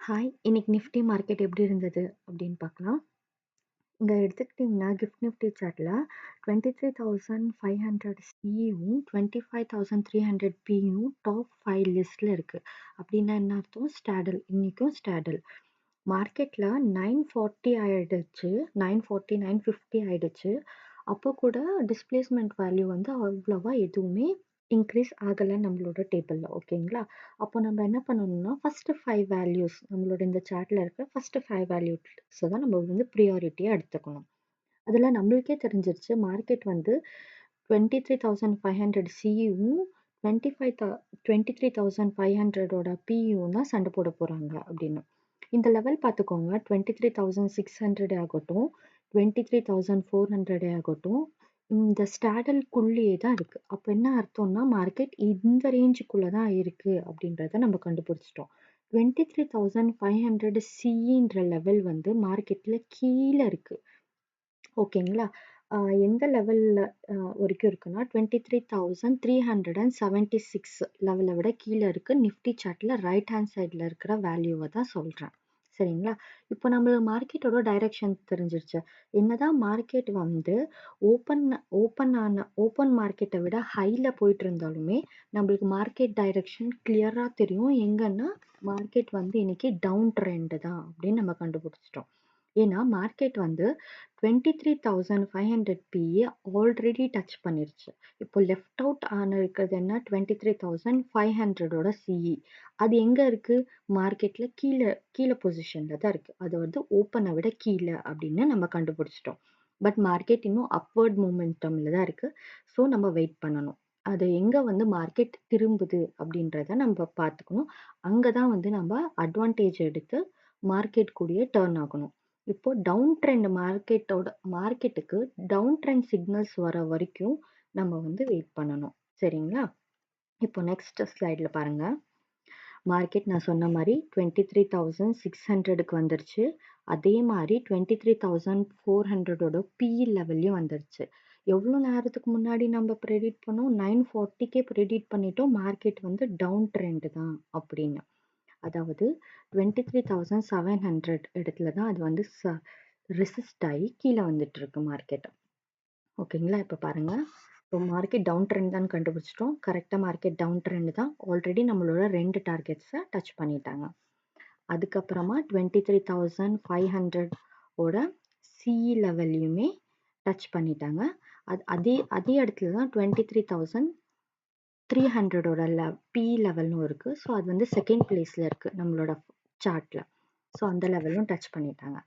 Hi! இன்னைக்கு Nifty market எப்படி இருந்தது அப்படின்னு பார்க்கலாம். இங்க எடுத்துக்கிட்டிங்கன்னா கிஃப்ட் நிஃப்டி சார்ட்ல 23,500 சியும் 25,300 பியும் டாப் 5 லிஸ்ட்ல இருக்கு. அப்படின்னா என்ன அர்த்தம்? ஸ்டாடல் இன்னைக்கும் ஸ்டாடல். மார்க்கெட்ல 940 ஆயிடுச்சு. 940, 950 ஆயிடுச்சு. அப்போ கூட டிஸ்பிளேஸ்மெண்ட் வேல்யூ வந்து அவ்வளவா எதுவுமே இன்க்ரீஸ் ஆகல நம்மளோட டேபிள்ல. ஓகேங்களா? அப்போ நம்ம என்ன பண்ணணும்னா, ஃபர்ஸ்ட் 5 வேல்யூஸ் நம்மளோட இந்த சார்ட்ல இருக்க ஃபர்ஸ்ட் 5 வேல்யூஸ் தான் நம்ம வந்து ப்ரியாரிட்டியா எடுத்துக்கணும். அதுல நம்மளுக்கே தெரிஞ்சிருச்சு மார்க்கெட் வந்து 23,500 சியும் 23,500ஓட பியும் தான் சண்டை போட போறாங்க அப்படின்னு. இந்த லெவல் பார்த்துக்கோங்க. 23,600 ஆகட்டும், 23,400 ஆகட்டும், இந்த ஸ்டாடல்குள்ளேயே தான் இருக்கு. அப்ப என்ன அர்த்தம்னா மார்க்கெட் இந்த ரேஞ்சுக்குள்ள தான் இருக்கு அப்படின்றத நம்ம கண்டுபிடிச்சிட்டோம். 23,500 சின்ற லெவல் வந்து மார்க்கெட்ல கீழ இருக்கு. ஓகேங்களா? எந்த லெவல்ல வரைக்கும் இருக்குன்னா 23,376 லெவல விட கீழ இருக்கு. நிஃப்டி சார்ட்ல ரைட் ஹேண்ட் சைட்ல இருக்கிற வேல்யூவ தான் சொல்றேன். சரிங்களா? இப்போ நம்மளுக்கு மார்க்கெட்டோட டைரக்ஷன் தெரிஞ்சிருச்சு. என்னதான் மார்க்கெட் வந்து ஓப்பன் ஓப்பன் மார்க்கெட்ட விட ஹைல போயிட்டு இருந்தாலுமே, நம்மளுக்கு மார்க்கெட் டைரக்ஷன் கிளியரா தெரியும். எங்கன்னா மார்க்கெட் வந்து இன்னைக்கு டவுன் ட்ரெண்ட் தான் அப்படின்னு நம்ம கண்டுபிடிச்சிட்டோம். ஏன்னா மார்க்கெட் வந்து 23,500 பிஏ ஆல்ரெடி டச் பண்ணிருச்சு. இப்போ லெஃப்ட் அவுட் இருக்கிறது என்ன 23,500ஓட சிஇ. அது எங்க இருக்கு? மார்க்கெட்ல கீழ பொசிஷன்ல தான் இருக்கு. அது வந்து ஓப்பனை விட கீழ அப்படின்னு நம்ம கண்டுபிடிச்சிட்டோம். பட் மார்க்கெட் இன்னும் அப்வர்ட் மூமெண்டம்ல தான் இருக்கு. ஸோ நம்ம வெயிட் பண்ணணும். அது எங்க வந்து மார்க்கெட் திரும்புது அப்படின்றத நம்ம பார்த்துக்கணும். அங்க தான் வந்து நம்ம அட்வான்டேஜ் எடுத்து மார்க்கெட் கூடயே டர்ன் ஆகணும். இப்போ டவுன் ட்ரெண்ட் மார்க்கெட்டுக்கு டவுன் ட்ரெண்ட் சிக்னல்ஸ் வர வரைக்கும் நம்ம வந்து வெயிட் பண்ணணும். சரிங்களா? இப்போ நெக்ஸ்ட் ஸ்லைட்ல பாருங்க. மார்க்கெட் நான் சொன்ன மாதிரி 23,600க்கு வந்துருச்சு. அதே மாதிரி 23,400ஓட பிஇ லெவல்லையும் வந்துருச்சு. எவ்வளோ நேரத்துக்கு முன்னாடி நம்ம ப்ரெடிக்ட் பண்ணோம்? 940க்கே ப்ரெடிக்ட் பண்ணிட்டோம் மார்க்கெட் வந்து டவுன் ட்ரெண்ட் தான் அப்படின்னு. அதாவது 23,700 இடத்துல தான் அது வந்து ரெசிஸ்ட் ஆகி கீழே வந்துட்டு இருக்கு மார்க்கெட். ஓகேங்களா? இப்போ பாருங்க. இப்போ மார்க்கெட் டவுன் ட்ரெண்ட் தான் கண்டுபிடிச்சிட்டோம். கரெக்டாக மார்க்கெட் டவுன் ட்ரெண்ட் தான். ஆல்ரெடி நம்மளோட 2 டார்கெட்ஸை டச் பண்ணிட்டாங்க. அதுக்கப்புறமா 23,500 ஓட சிஇ லெவல்லையுமே டச் பண்ணிட்டாங்க. அதே அதே இடத்துல தான் 23,300ஓட பிஇ லெவலும் இருக்கு. ஸோ அது வந்து செகண்ட் பிளேஸ்ல இருக்கு நம்மளோட சார்ட்ல. ஸோ அந்த லெவலும் டச் பண்ணிட்டாங்க.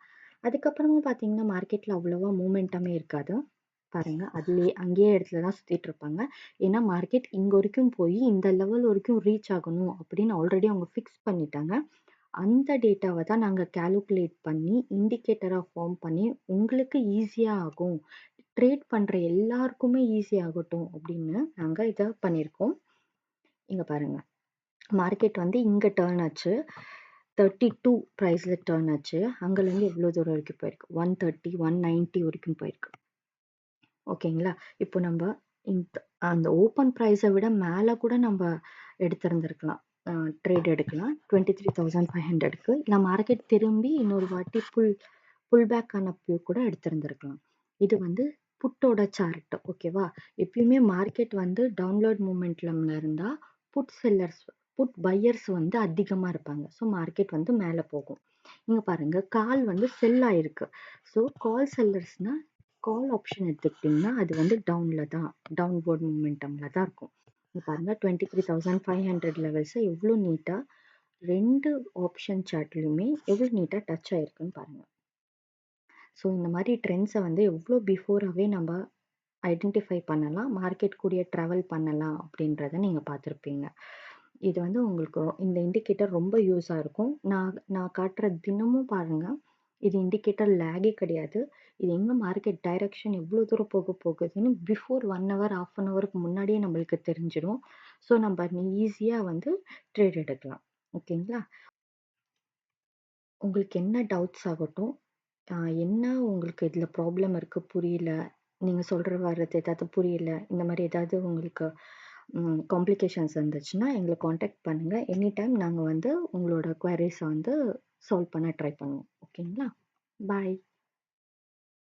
அதுக்கப்புறமா பார்த்தீங்கன்னா மார்க்கெட்ல அவ்வளவா மூமெண்டமே இருக்காது. பாருங்க அங்கேயே இடத்துல தான் சுத்திட்டு இருப்பாங்க. ஏன்னா மார்க்கெட் இங்க வரைக்கும் போய் இந்த லெவல் வரைக்கும் ரீச் ஆகணும் அப்படின்னு ஆல்ரெடி அவங்க ஃபிக்ஸ் பண்ணிட்டாங்க. அந்த டேட்டாவை தான் நாங்க கால்குலேட் பண்ணி இண்டிகேட்டரா ஃபார்ம் பண்ணி உங்களுக்கு ஈஸியா ஆகும். ட்ரேட் பண்ற எல்லாருக்குமே ஈஸி ஆகட்டும் அப்படின்னு நாங்க இதை பண்ணியிருக்கோம். இங்க பாருங்க. மார்க்கெட் வந்து இங்க டர்ன் ஆச்சு. 32 பிரைஸ்ல டர்ன் ஆச்சு. அங்கலேருந்து எவ்வளோ தூரம் வரைக்கும் போயிருக்கு? 130, 190 வரைக்கும் போயிருக்கு. ஓகேங்களா? இப்போ நம்ம அந்த ஓப்பன் ப்ரைஸை விட மேலே கூட நம்ம எடுத்திருந்திருக்கலாம். ட்ரேட் எடுக்கலாம் 23,500க்கு. இல்லை மார்க்கெட் திரும்பி இன்னொரு வாட்டி புல் பேக் ஆனப்போ கூட எடுத்திருந்திருக்கலாம். இது வந்து புட்டோட சார்ட். ஓகேவா? எப்பயுமே மார்க்கெட் வந்து டவுன்லோட் மூமெண்ட்ல இருந்தா புட் பையர்ஸ் வந்து அதிகமா இருப்பாங்க. ஸோ மார்க்கெட் வந்து மேலே போகும். இங்க பாருங்க கால் வந்து செல் ஆயிருக்கு. ஸோ கால் செல்லர்ஸ்னா கால் ஆப்ஷன் எடுத்துக்கிட்டிங்கன்னா அது வந்து டவுன்வர்ட் மூமெண்டம்ல தான் இருக்கும். இங்க பாருங்க 23,500 லெவல்ஸை எவ்வளோ நீட்டாக 2 ஆப்ஷன் சார்ட்லையுமே எவ்வளோ நீட்டாக டச் ஆயிருக்குன்னு பாருங்க. ஸோ இந்த மாதிரி ட்ரெண்ட்ஸை வந்து எவ்வளோ பிஃபோராகவே நம்ம ஐடென்டிஃபை பண்ணலாம், மார்க்கெட் கூடயே ட்ராவல் பண்ணலாம் அப்படின்றத நீங்கள் பார்த்துருப்பீங்க. இது வந்து உங்களுக்கு இந்த இண்டிகேட்டர் ரொம்ப யூஸாக இருக்கும். நான் காட்டுற தினமும் பாருங்கள். இது இண்டிகேட்டர் லேகே கிடையாது. இது எங்கே மார்க்கெட் டைரக்ஷன் எவ்வளோ தூரம் போகுதுன்னு பிஃபோர் 1 ஹவர் 1/2 ஹவருக்கு முன்னாடியே நம்மளுக்கு தெரிஞ்சிடும். ஸோ நம்ம ஈஸியாக வந்து ட்ரேட் எடுக்கலாம். ஓகேங்களா? உங்களுக்கு என்ன டவுட்ஸ் ஆகட்டும், என்ன உங்களுக்கு இதில் ப்ராப்ளம் இருக்குது புரியல, நீங்கள் சொல்கிற வர்றது ஏதாவது புரியல, இந்த மாதிரி ஏதாவது உங்களுக்கு காம்ப்ளிகேஷன்ஸ் இருந்துச்சுன்னா எங்கள கான்டாக்ட் பண்ணுங்க. எனி டைம் நாங்க வந்து உங்களோட குவரீஸ வந்து சால்வ் பண்ண ட்ரை பண்ணுவோம். ஓகேங்களா? பாய்.